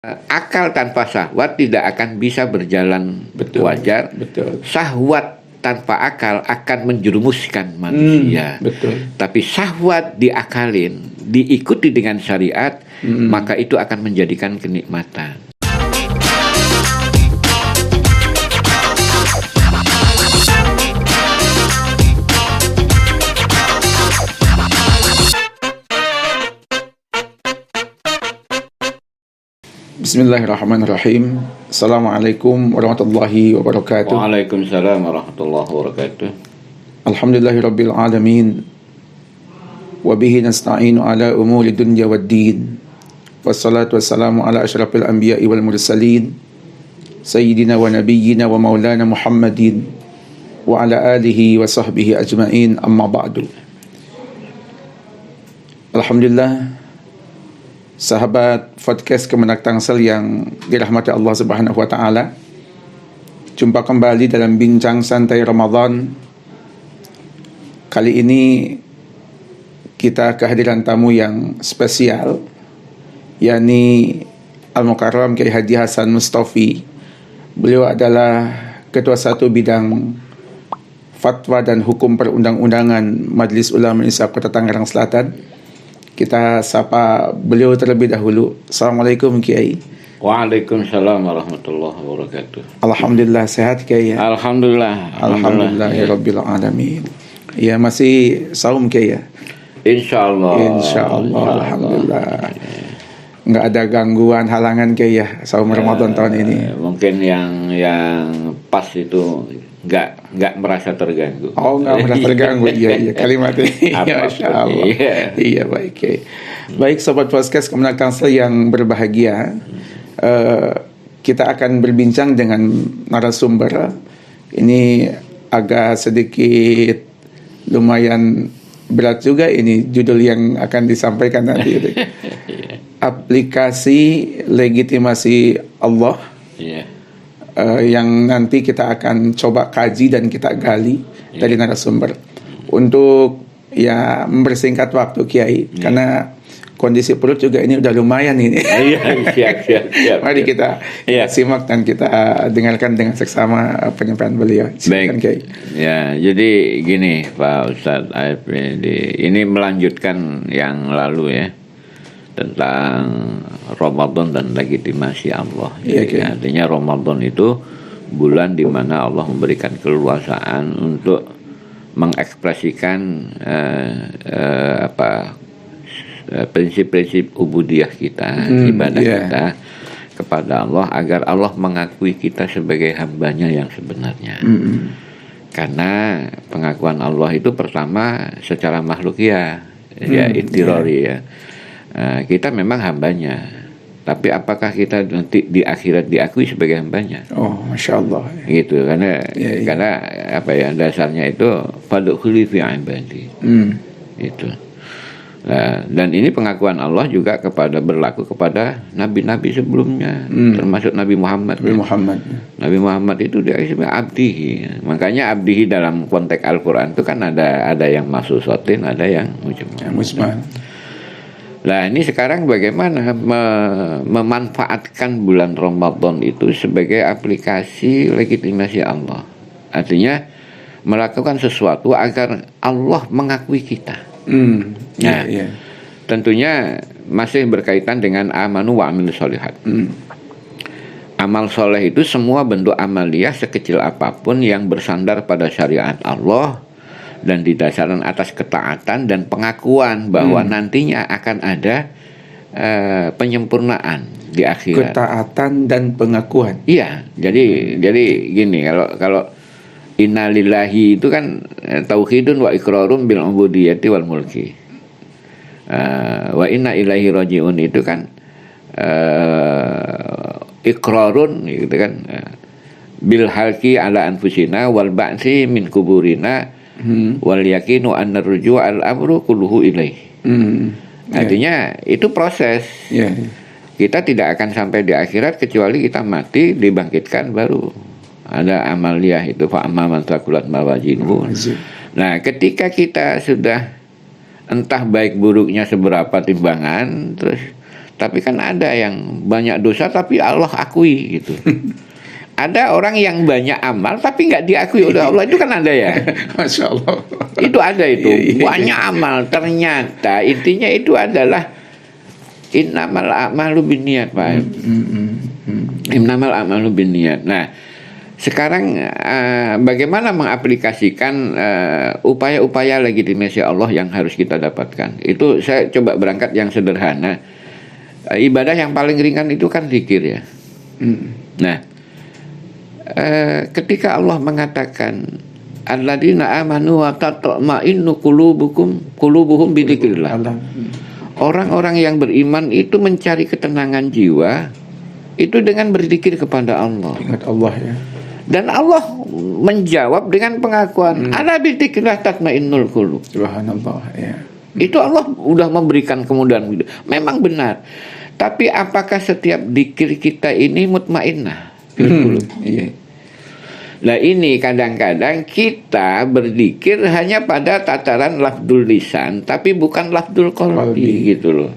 Akal tanpa syahwat tidak akan bisa berjalan wajar. Betul. Syahwat tanpa akal akan menjerumuskan manusia. Betul. Tapi syahwat diakalin, diikuti dengan syariat, maka itu akan menjadikan kenikmatan. Bismillahirrahmanirrahim. Assalamualaikum warahmatullahi wabarakatuh. Waalaikumsalam warahmatullahi wabarakatuh. Alhamdulillahirabbil alamin. Wa bihi nasta'inu ala umuri dunya waddin. Wassalatu wassalamu ala asyrafil anbiya'i wal mursalin. Sayyidina wa nabiyyina wa maulana Muhammadin wa ala alihi wa sahbihi ajma'in, amma ba'du. Alhamdulillah, sahabat podcast Kemenak Tangsel yang dirahmati Allah Subhanahu wa taala. Jumpa kembali dalam bincang santai Ramadan. Kali ini kita kehadiran tamu yang spesial, yakni Al-Mukarram Kiai Haji Hasan Mustafi. Beliau adalah Ketua 1 Bidang Fatwa dan Hukum Perundang-undangan Majelis Ulama Indonesia Kota Tangerang Selatan. Kita sapa beliau terlebih dahulu. Assalamualaikum Kiai. Waalaikumsalam warahmatullahi wabarakatuh. Alhamdulillah sehat Kiai ya? Alhamdulillah. Alhamdulillah ya Rabbil Alamin. Ya, masih saum Kiai ya? Insyaallah. Insyaallah. Alhamdulillah. Enggak ada gangguan, halangan Kiai ya saum Ramadan tahun ini? Mungkin yang pas itu nggak merasa terganggu. Oh, nggak merasa terganggu. Iya kalimatnya. Ya, Masya Allah. Iya baik. Baik sobat podcast Kemenak Tangsel yang berbahagia, kita akan berbincang dengan narasumber. Ini agak sedikit lumayan berat juga ini judul yang akan disampaikan nanti. Aplikasi legitimasi Allah. Yang nanti kita akan coba kaji dan kita gali dari narasumber untuk ya mempersingkat waktu Kiai, karena kondisi perut juga ini udah lumayan ini. Siap. Mari kita simak dan kita dengarkan dengan seksama penyampaian beliau. Silakan Kiai. Ya, jadi gini Pak Ustadz ini melanjutkan yang lalu ya, tentang Ramadan dan legitimasi Allah. Jadi, artinya Ramadan itu bulan di mana Allah memberikan keleluasaan untuk mengekspresikan prinsip-prinsip ubudiyah kita, ibadah kita kepada Allah, agar Allah mengakui kita sebagai hambanya yang sebenarnya. Karena pengakuan Allah itu pertama secara makhluk ya intirori ya. Kita memang hambanya, tapi apakah kita nanti di akhirat diakui sebagai hambanya? Oh, Masya Allah. Gitu, karena apa ya, dasarnya itu fadkhuli fi ibadi. Itu. Nah, dan ini pengakuan Allah juga berlaku kepada nabi-nabi sebelumnya, termasuk Nabi Muhammad. Nabi Muhammad itu dia sebagai abdihi. Makanya abdihi dalam konteks Al-Quran itu kan ada yang maksusatin, ada yang mujmal. Nah, ini sekarang bagaimana memanfaatkan bulan Ramadan itu sebagai aplikasi legitimasi Allah. Artinya melakukan sesuatu agar Allah mengakui kita. Tentunya masih berkaitan dengan amanu wa amilus sholihat. Amal soleh itu semua bentuk amaliyah sekecil apapun yang bersandar pada syariat Allah dan didasarkan atas ketaatan dan pengakuan bahwa nantinya akan ada penyempurnaan di akhirat. Ketaatan dan pengakuan. Iya, jadi gini, kalau innalillahi itu kan tauhidun wa iqrarun bil ubudiyyati wal mulki. Wa inna ilaihi rajiun itu kan iqrarun gitu kan, bil halqi ala anfusina wal ba'si min kuburina wal yakinu anna rujuu al amru kulluhu ilaih. Artinya itu proses. Kita tidak akan sampai di akhirat kecuali kita mati, dibangkitkan, baru ada amaliyah itu fa amman taqulat mawazinuhu. Nah, ketika kita sudah entah baik buruknya seberapa timbangan, terus Tapi kan ada yang banyak dosa tapi Allah akui gitu. Ada orang yang banyak amal tapi nggak diakui oleh Allah, itu kan ada ya. Masya Allah. Itu ada itu, banyak amal ternyata intinya itu adalah innamal a'malu binniyat, Pak. Innamal a'malu binniyat. Nah, sekarang bagaimana mengaplikasikan upaya-upaya legitimasi Allah yang harus kita dapatkan? Itu saya coba berangkat yang sederhana. Ibadah yang paling ringan itu kan zikir ya. Nah, ketika Allah mengatakan alladzina amanu wa tatma'innu qulubuhum bidzikrillah. Orang-orang yang beriman itu mencari ketenangan jiwa itu dengan berzikir kepada Allah. Ingat Allah ya. Dan Allah menjawab dengan pengakuan ala bidzikrillah tatma'innul qulub. Subhanallah ya. Itu Allah udah memberikan kemudahan. Memang benar. Tapi apakah setiap zikir kita ini mutmainnah? Iya. Nah ini kadang-kadang kita berzikir hanya pada tataran lafdul lisan, tapi bukan lafdul qalbi gitu loh.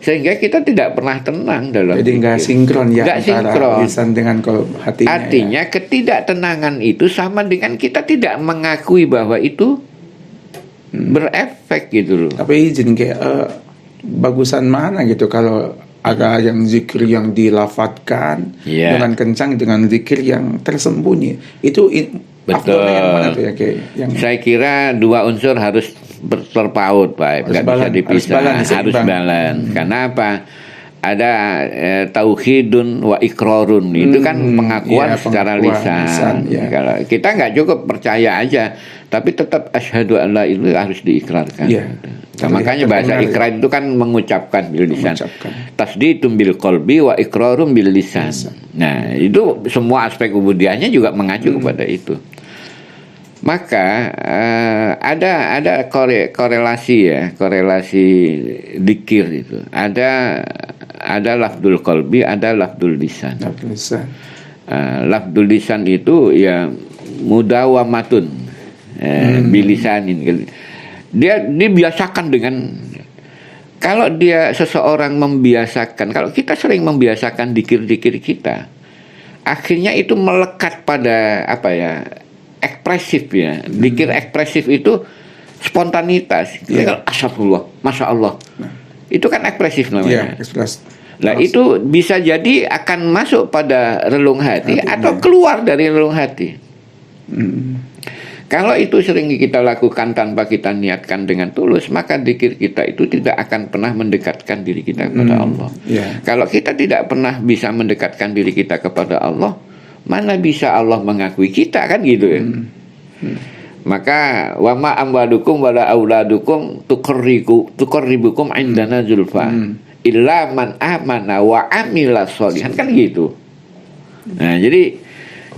Sehingga kita tidak pernah tenang dalam jadi nggak sinkron ya nggak antara sinkron. lisan dengan hatinya. Artinya ketidaktenangan itu sama dengan kita tidak mengakui bahwa itu berefek gitu loh. Tapi izin kayak bagusan mana gitu kalau ada yang zikir yang dilafatkan dengan kencang dengan zikir yang tersembunyi. Itu betul. Yang mana tuh ya kayak yang saya kira dua unsur harus terpaut, Pak. Nggak bisa dipisah. Harus balance. Karena apa? Ada tauhidun wa ikrarun. Itu kan pengakuan secara lisan. Kalau kita nggak cukup percaya aja, tapi tetap asyhadu an la ilaha harus diikrarkan. Nah, makanya bahasa ikrar itu kan mengucapkan bil lisan. Tasdidum bil qalbi wa iqrarum bil lisan. Nah, itu semua aspek ubudiyahnya juga mengacu kepada itu. Maka ada korelasi ya, korelasi dzikir itu. Ada lafdul qalbi, ada lafdul lisan. Lafdul lisan itu ya mudawamatun bilisanin. Dia dibiasakan dengan, kalau dia seseorang membiasakan, kalau kita sering membiasakan dikir-dikir kita, akhirnya itu melekat pada apa ya, ekspresif ya. Dikir ekspresif itu spontanitas. Astagfirullah, masya Allah, itu kan ekspresif namanya. Nah itu bisa jadi akan masuk pada relung hati atau keluar dari relung hati. Kalau itu sering kita lakukan tanpa kita niatkan dengan tulus, maka zikir kita itu tidak akan pernah mendekatkan diri kita kepada Allah. Kalau kita tidak pernah bisa mendekatkan diri kita kepada Allah, mana bisa Allah mengakui kita, kan gitu ya. Maka wama amwalukum wala auladukum tuqarribukum indana zulfa illa man amana wa amila sholihan, kan gitu. Nah,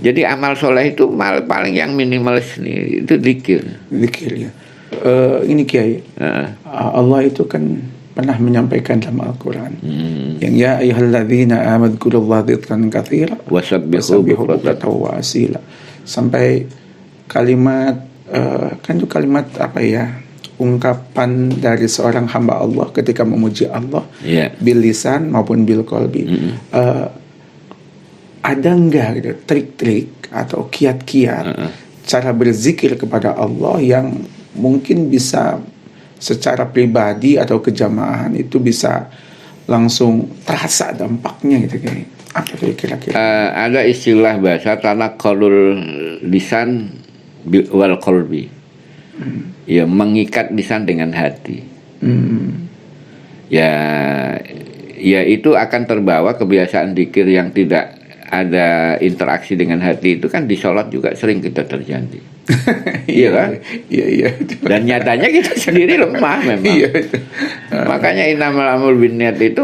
jadi amal soleh itu paling yang minimalis nih, itu zikir ya. Ini Kiai, Allah itu kan pernah menyampaikan dalam Al-Quran yang ya ayyuhalladzina amanu dzkurullaha dzikran katsira wasabbihu bukratan wa asila, sampai kalimat kan itu kalimat apa ya, ungkapan dari seorang hamba Allah ketika memuji Allah bil lisan maupun bil qalbi. Ada enggak gitu trik-trik atau kiat-kiat cara berzikir kepada Allah yang mungkin bisa secara pribadi atau kejamahan itu bisa langsung terasa dampaknya gitu kayak apa tuh kira-kira? Ada istilah bahasa tanaqalul lisan wal qalbi. Ya, mengikat lisan dengan hati. Ya itu akan terbawa kebiasaan zikir yang tidak ada interaksi dengan hati itu kan di sholat juga sering kita terjadi. Iya kan? Iya. Dan nyatanya kita sendiri lemah memang. Makanya innamal a'malu binniyat itu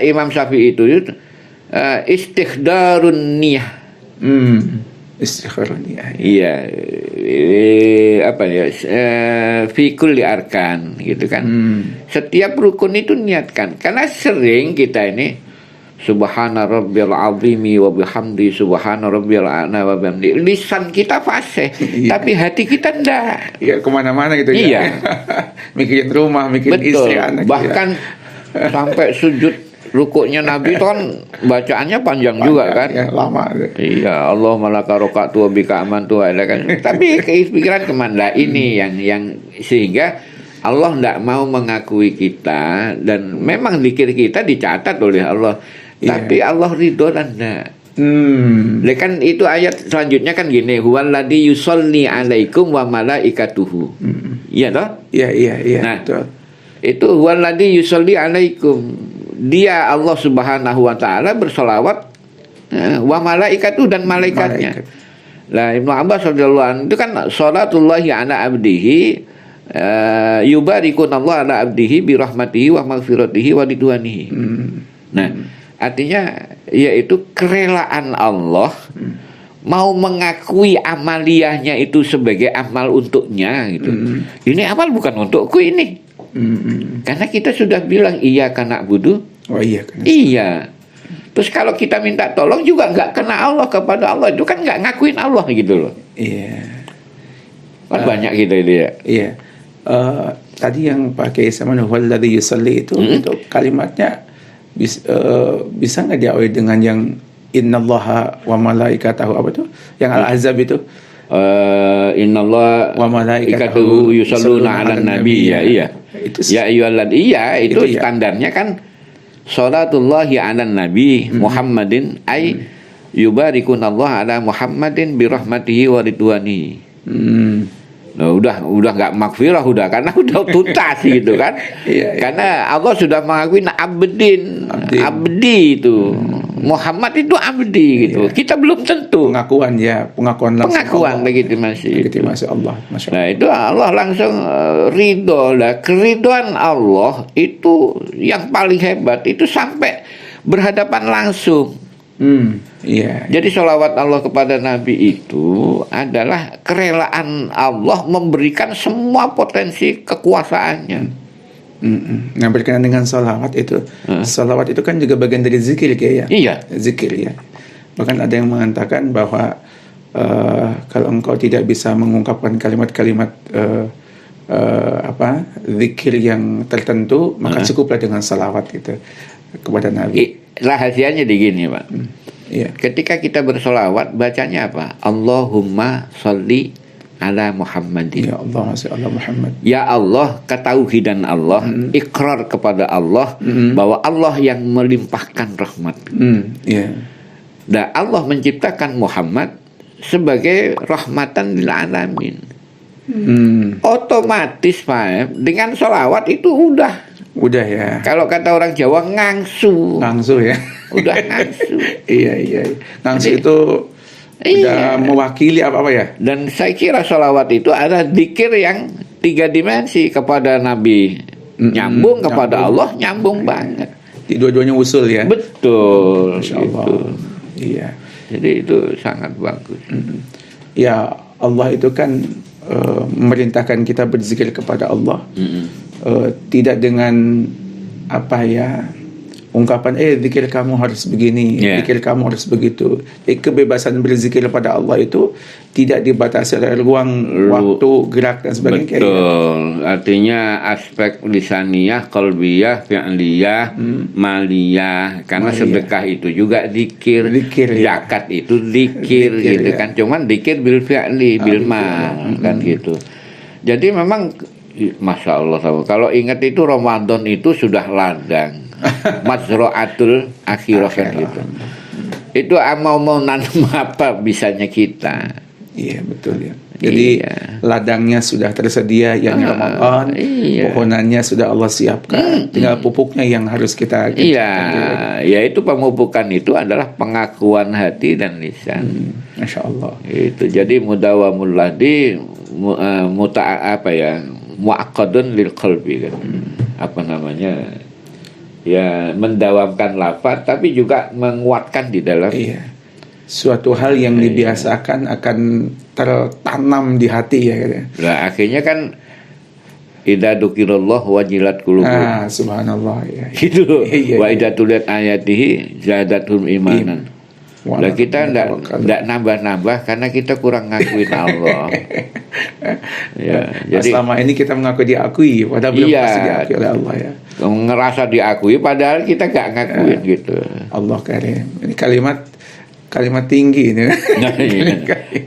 Imam Syafi'i itu istighdharun niyah. Istighdharun niyah. Iya. Apa ya? Fi kulli arkan gitu kan. Setiap rukun itu niatkan. Karena sering kita ini Subhana rabbiyal azimi wa bihamdi subhana rabbiyal a'la wa bihamdi. Lisan kita fasih, tapi hati kita enggak. Iya, kemana-mana gitu ya. Mikirin rumah, mikirin istri, anak. Bahkan sampai sujud rukuknya Nabi itu kan bacaannya panjang juga kan. Ya, lama. Iya, Allah malaka roka'tu wa bika amantu ada kan. Tapi pikiran kemana ini yang sehingga Allah tidak mau mengakui kita, dan memang zikir kita dicatat oleh Allah. Tapi Allah ridho dan enggak. Kan itu ayat selanjutnya kan gini, huwallazi yusolli alaikum wa malaikatuhu. Iya toh? Iya. Nah, betul. itu huwallazi yusolli alaikum. Dia Allah Subhanahu wa taala bersolawat wa malaikatuhu dan malaikatnya. Lah Ibnu Abbas radhiyallahu anhu itu kan salatullahi ala abdihi yubarikun Allah ala abdihi bi rahmatihi wa maghfiratihi wa ridwanihi. Nah, artinya yaitu kerelaan Allah mau mengakui amaliyahnya itu sebagai amal untuknya gitu. Ini amal bukan untukku ini. Karena kita sudah bilang iya karena budu. Oh iya. Iya. Terus kalau kita minta tolong juga nggak kena Allah kepada Allah, itu kan nggak ngakuin Allah gitu loh. Iya. Kan banyak gitu dia. Iya. Tadi yang pakai sama huwallazi yusalli itu kalimatnya bisa nggak diawali dengan yang innallaha wa malaikatahu apa tuh? Yang Al-Ahzab itu. Innallaha wa malaikatahu yusalluna 'alan nabi. Iya. Itu ya ayyuhalladzina itu standarnya kan salatullahi 'alan nabi Muhammadin ay yubarikunallaha 'ala Muhammadin bi rahmatihi wa ridwanihi. Nah, udah nggak makfirah karena udah tuntas gitu kan. Karena Allah sudah mengakui abdi itu. Muhammad itu abdi gitu. Kita belum tentu. Pengakuan legitimasi Allah. Nah, itu Allah langsung ridho lah. Keridhoan Allah itu yang paling hebat, itu sampai berhadapan langsung. Jadi sholawat Allah kepada Nabi itu adalah kerelaan Allah memberikan semua potensi kekuasaannya. Nah, berkenaan dengan sholawat itu, sholawat itu kan juga bagian dari zikir ya. Iya. Zikir ya. Bahkan ada yang mengatakan bahwa kalau engkau tidak bisa mengungkapkan kalimat-kalimat zikir yang tertentu, maka cukuplah dengan sholawat gitu kepada Nabi. Rahasianya begini, Pak. Ketika kita bersolawat, bacanya apa? Allahumma sholli ala Muhammadin. Ya Allah, Allah Muhammad. Ya Allah, ketauhidan Allah, ikrar kepada Allah bahwa Allah yang melimpahkan rahmat. Dan Allah menciptakan Muhammad sebagai rahmatan lil alamin. Otomatis Pak, dengan solawat itu udah ya. Kalau kata orang Jawa ngangsu ya. Udah ngangsu. Iya. Ngangsu itu udah mewakili apa ya. Dan saya kira sholawat itu ada zikir yang 3 dimensi, kepada Nabi nyambung, kepada Allah nyambung banget. Dua-duanya usul ya. Betul. Masya Allah. Gitu. Iya. Jadi itu sangat bagus. Ya, Allah itu kan memerintahkan kita berzikir kepada Allah. Tidak dengan ungkapan zikir kamu harus begini, zikir kamu harus begitu. Kebebasan berzikir pada Allah itu tidak dibatasi oleh ruang, waktu, gerak dan sebagainya. Betul. Artinya aspek lisaniyah, qalbiyah, fi'liyah, maliyah. Karena sedekah itu juga zikir, zakat itu zikir gitu kan. Cuman zikir bil fi'li, bil mal kan gitu. Jadi memang Masya Allah, kalau ingat itu Ramadan itu sudah ladang. Mazra'atul akhirah kan gitu. Itu mau nanam apa bisanya kita. Iya betul ya. Jadi ladangnya sudah tersedia yang Ramadan, pohonannya sudah Allah siapkan, tinggal pupuknya yang harus kita. Yaitu pemupukan itu adalah pengakuan hati dan lisan. Masya Allah. Itu jadi mudawamul ladhi mu'aqqadun lil qalbi kan. Apa namanya? Ya, mendawamkan lafaz tapi juga menguatkan di dalam suatu hal yang dibiasakan akan tertanam di hati ya. Nah, akhirnya kan idza dzukirallah wajilat qulubuhum. Subhanallah ya. Gitu. Wa idza tuliyat ayatihi zadatuhum imanan. Lah kita ndak nambah-nambah karena kita kurang ngakuin Allah. Ya, jadi selama ini kita mengaku diakui, padahal belum pasti diakui oleh Allah ya. Ngerasa diakui padahal kita gak ngakuin gitu. Allah karim. Ini kalimat tinggi ini. Nah,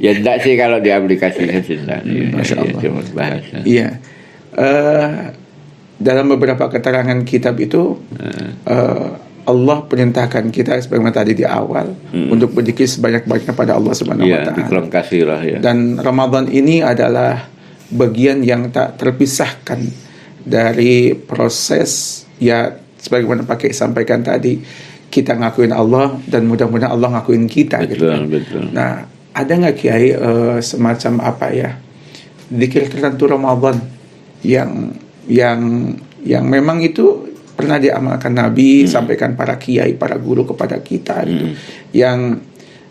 ya enggak sih kalau diaplikasikan sudah. Masya Allah. Cuma bahasa. Iya. Dalam beberapa keterangan kitab itu Allah perintahkan kita sebagaimana tadi di awal untuk berzikir sebanyak-banyaknya pada Allah Subhanahu wa taala. Ya. Dan Ramadan ini adalah bagian yang tak terpisahkan dari proses ya sebagaimana pakai sampaikan tadi, kita ngakuin Allah dan mudah-mudahan Allah ngakuin kita. Betul, gitu kan. Betul. Nah, ada nggak Kiai semacam apa ya, zikir tertentu Ramadan yang memang itu pernah diamalkan Nabi, sampaikan para kiai, para guru kepada kita gitu. Yang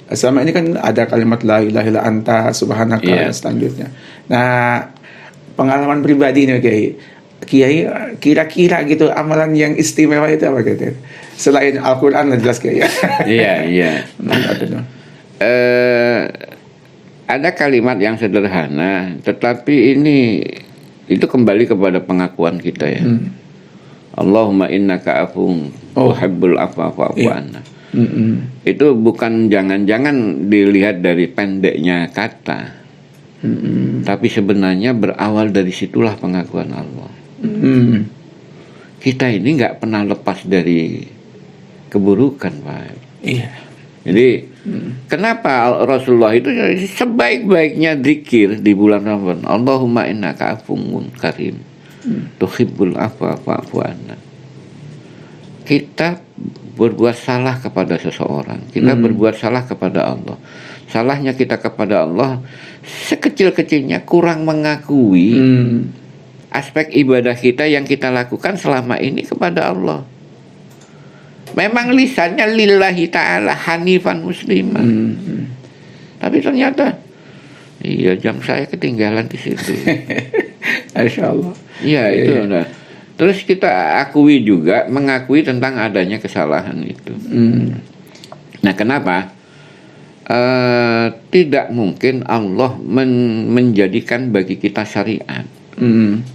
selama ini kan ada kalimat la ilaha illa anta subhanaka selanjutnya. Nah, pengalaman pribadi nih Kiai, kira-kira gitu amalan yang istimewa itu apa gitu? Selain Al-Qur'an jelas Kiai. Iya. Ada kalimat yang sederhana, tetapi itu kembali kepada pengakuan kita ya. Allahumma innaka afuwwun tuhibbul afwa fa'fu anna. Itu bukan jangan-jangan dilihat dari pendeknya kata, tapi sebenarnya berawal dari situlah pengakuan Allah. Kita ini nggak pernah lepas dari keburukan, Pak. Iya. Jadi kenapa Rasulullah itu sebaik-baiknya zikir di bulan Ramadan, Allahumma innaka afuwwun karim tuhibbul afwa fa'fu anna. Kita berbuat salah kepada seseorang, kita berbuat salah kepada Allah. Salahnya kita kepada Allah sekecil-kecilnya kurang mengakui aspek ibadah kita yang kita lakukan selama ini kepada Allah. Memang lisannya lillahi ta'ala hanifan musliman. Tapi ternyata jam saya ketinggalan di situ. Masya Allah. Iya itu. Nah, terus kita mengakui tentang adanya kesalahan itu. Nah, kenapa? Tidak mungkin Allah menjadikan bagi kita syariat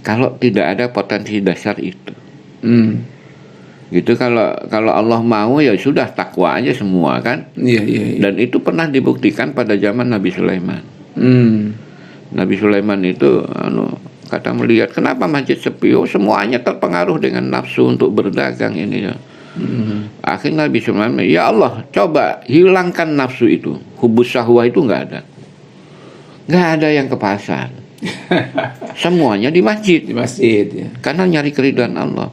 kalau tidak ada potensi dasar itu. Gitu, kalau Allah mau ya sudah takwa aja semua kan. Iya. Dan itu pernah dibuktikan pada zaman Nabi Sulaiman. Nabi Sulaiman itu kata melihat kenapa masjid sepi, semuanya terpengaruh dengan nafsu untuk berdagang ini ya. Akhirnya Nabi Sulaiman, ya Allah coba hilangkan nafsu itu, hubus syahwah itu nggak ada yang ke pasar. Semuanya di masjid ya. Karena nyari keridhaan Allah.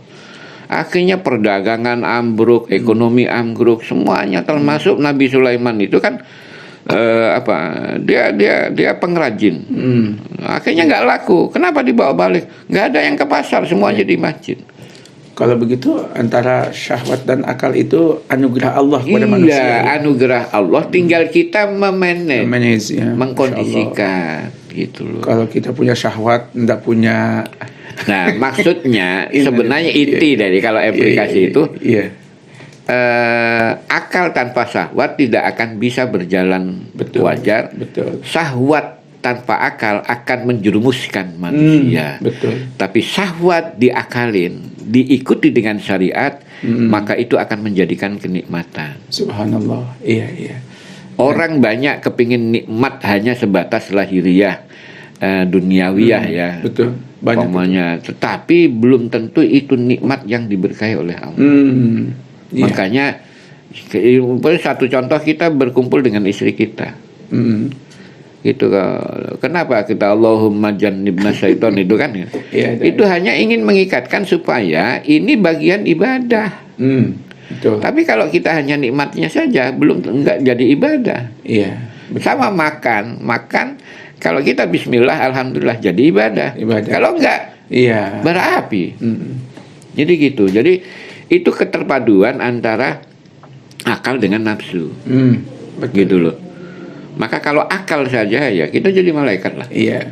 Akhirnya perdagangan ambruk, ekonomi ambruk, semuanya termasuk Nabi Sulaiman itu kan dia pengrajin. Akhirnya nggak laku. Kenapa dibawa balik? Nggak ada yang ke pasar, semuanya di masjid. Kalau begitu antara syahwat dan akal itu anugerah Allah kepada manusia. Iya, anugerah Allah. Tinggal kita memanage ya, mengkondisikan gitu loh. Kalau kita punya syahwat, tidak punya. Nah, maksudnya sebenarnya inti dari kalau aplikasi itu. Akal tanpa syahwat tidak akan bisa berjalan wajar. Betul. Syahwat tanpa akal akan menjerumuskan manusia. Betul. Tapi syahwat diakalin, diikuti dengan syariat, maka itu akan menjadikan kenikmatan. Subhanallah. Iya. Orang banyak kepingin nikmat hanya sebatas lahiriah, duniawiyah ya. Betul. Banyak. Tetapi belum tentu itu nikmat yang diberkahi oleh Allah. Makanya satu contoh, kita berkumpul dengan istri kita. Gitu. Kenapa kita Allahumma jannibna syaiton itu kan? Itu hanya ingin mengikatkan supaya ini bagian ibadah. Betul. Tapi kalau kita hanya nikmatnya saja enggak jadi ibadah. Iya. Sama makan kalau kita bismillah alhamdulillah jadi ibadah. Kalau enggak berapi. Jadi gitu. Jadi itu keterpaduan antara akal dengan nafsu. Betul. Gitu loh. Maka kalau akal saja ya kita jadi malaikat lah. Iya.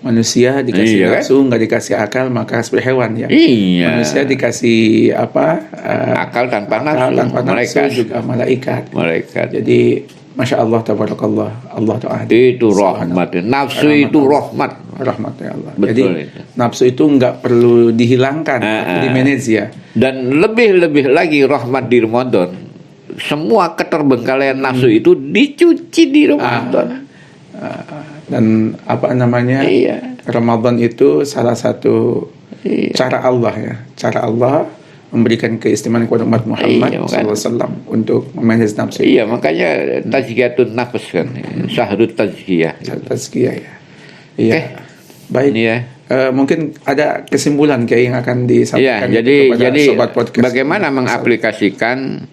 Manusia dikasih Iya, nafsu, nggak dikasih akal, maka seperti hewan ya. Iya. Manusia dikasih Akal tanpa akal nafsu. tanpa nafsu, Malaikat. juga malaikat. Malaikat. Jadi Masya Allah, tabarakallah, Allah Ta'ala. Itu rahmat. Nafsu itu rahmat. Rahmatnya Allah. Betul Jadi itu. nafsu itu nggak perlu dihilangkan, tapi di-manage ya. Dan lebih lagi rahmat di Ramadan. Semua keterbengkalaian nafsu itu dicuci di Ramadan. Dan apa namanya? Iya. Ramadan itu salah satu cara Allah ya. Cara Allah memberikan keistimewaan kepada umat Muhammad SAW untuk memanage nafsu. Iya, makanya tazkiyatun nafs kan. Syahrut tazkiyah. Tazkiyah ya. Iya. Baik. Ini ya. Mungkin ada kesimpulan kayak yang akan disampaikan jadi sobat podcast. bagaimana mengaplikasikan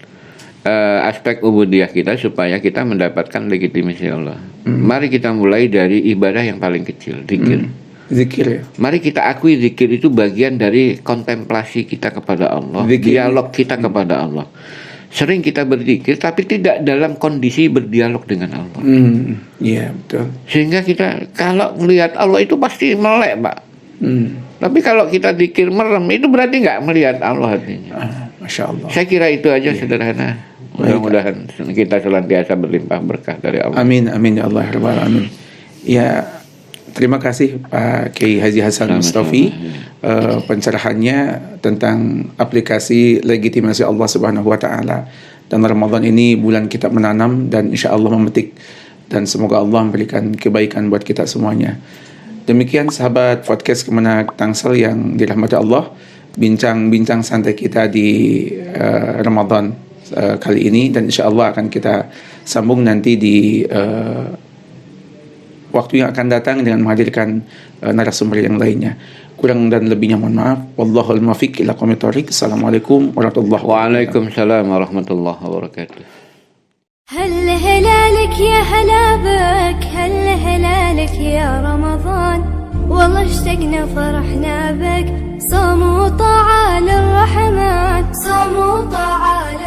aspek ubudiyah kita supaya kita mendapatkan legitimasi Allah. Mari kita mulai dari ibadah yang paling kecil, zikir. Zikir ya. Mari kita akui zikir itu bagian dari kontemplasi kita kepada Allah, dialog kita kepada Allah. Sering kita berzikir tapi tidak dalam kondisi berdialog dengan Allah. Iya, betul. Sehingga kita kalau melihat Allah itu pasti melek, Pak. Tapi kalau kita zikir merem itu berarti nggak melihat Allah artinya. Masya Allah. Saya kira itu aja sederhana. Mudah-mudahan kita senantiasa berlimpah berkah dari Allah. Amin, amin ya Allah, ya Rabbal alamin. Ya, terima kasih Pak Kiai Haji Hasan Mustafi pencerahannya tentang aplikasi legitimasi Allah Subhanahu wa taala. Dan Ramadan ini bulan kita menanam dan insya Allah memetik, dan semoga Allah memberikan kebaikan buat kita semuanya. Demikian sahabat podcast Kemenak Tangsel yang dirahmati Allah, bincang-bincang santai kita di Ramadan kali ini, dan insya Allah akan kita sambung nanti di waktu yang akan datang dengan menghadirkan narasumber yang lainnya. Kurang dan lebihnya mohon maaf. Wallahul muwaffiq ila aqwamit thoriq. Assalamualaikum warahmatullahi wabarakatuh. Waalaikumsalam warahmatullahi wabarakatuh. هل هلالك يا هلا بك، هل هلالك يا رمضان، والله اشتقنا فرحنا بك، صوم وطاعة للرحمن، صوم وطاعة